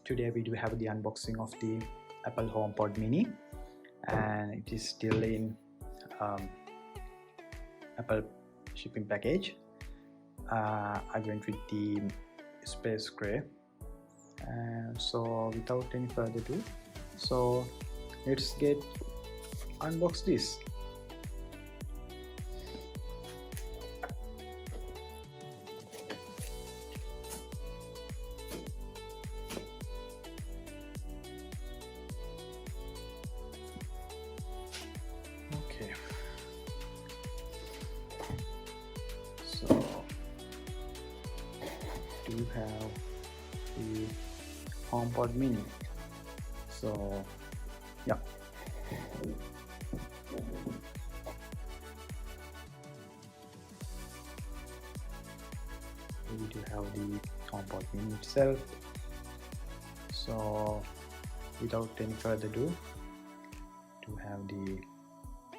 Today we do have the unboxing of the Apple HomePod Mini, and it is still in Apple shipping package. I went with the space gray, and so without any further ado, so let's get unbox this. Okay, so do have the HomePod Mini. So yeah, we do have the HomePod Mini itself. So without any further ado, to have the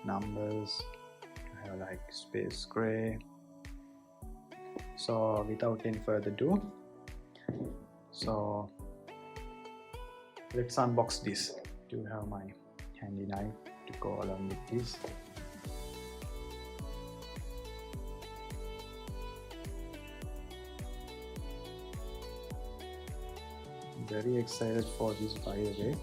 numbers, to have like space gray. So without any further ado, so let's unbox this. Do have my handy knife to go along with this. I'm very excited for this, by the way.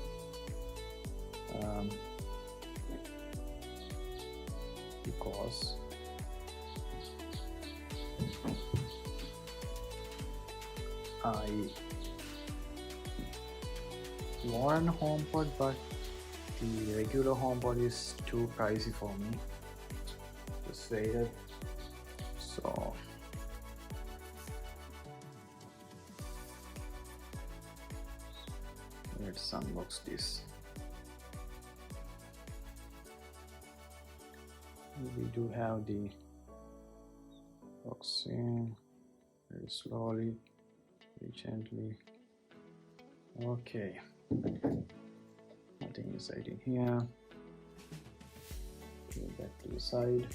Because I want a HomePod, but the regular HomePod is too pricey for me. Just waited. So let's unbox this. We do have the boxing very slowly, very gently. Okay, nothing inside in here. Go back to the side.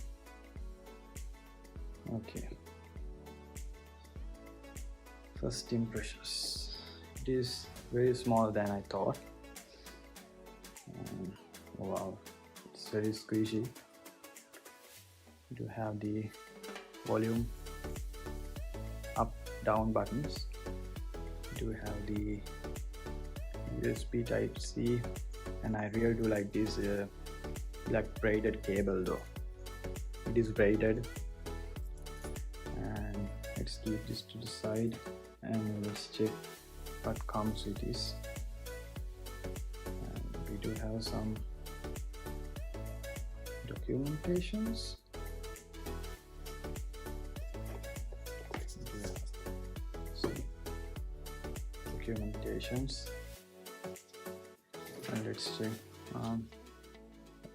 Okay, first impressions. It is very smaller than I thought. Oh wow, it's very squishy. We do have the volume up down buttons. We do have the USB type C, and I really do like this black braided cable though. It is braided, and let's keep this to the side and let's check what comes with this. And we do have some documentations. And let's check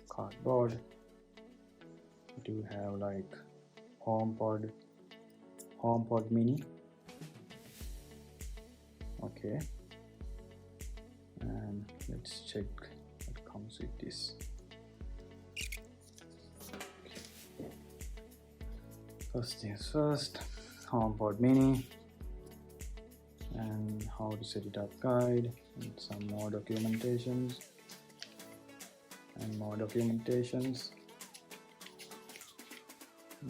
cardboard. We do have like HomePod Mini. Okay, and let's check what comes with this. First things first, HomePod Mini and how to set it up guide, and some more documentations and more documentations.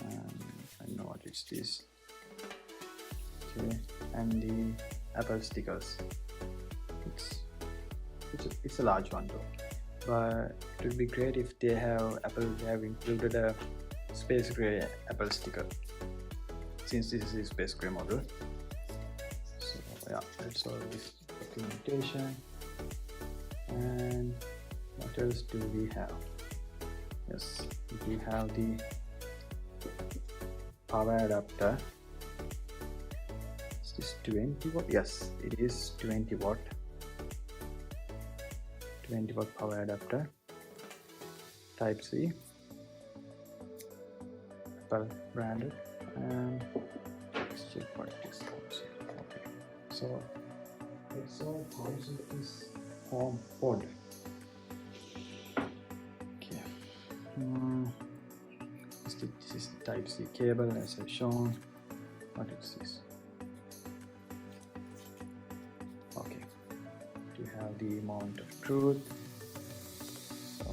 And I know what it's this. Okay, and the Apple stickers. It's a large one though, but it would be great if they have included a space gray Apple sticker, since this is a space gray model. So yeah, that's all this documentation. And what else do we have? Yes, we have the power adapter. Is this 20 watt? Yes, it is 20 watt power adapter, type C, Apple branded. And let's check what this comes with. Okay, so it's all comes with this HomePod. Okay, this is the type C cable as I've shown. What is this? Okay, have the moment of truth. So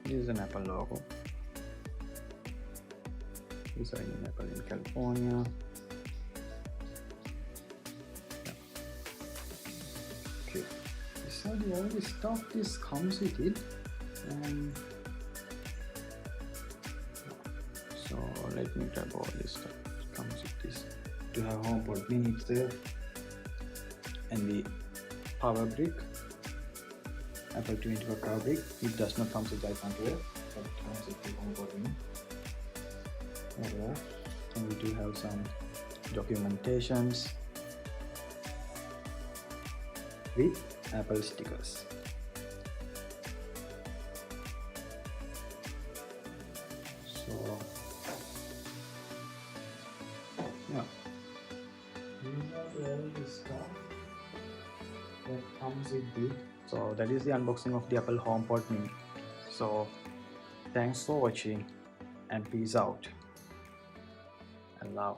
this is an Apple logo. Designing Apple in California. Okay, so the only stuff this comes with it. So let me grab all this stuff. It comes with this. To have HomePod mini itself and the power brick, Apple 24 power brick. It does not come with iPhone 12, but it comes with the HomePod mini. And we do have some documentations with Apple stickers. So yeah, these are all the stuff that comes with it. So that is the unboxing of the Apple HomePod mini. So thanks for watching and peace out and love.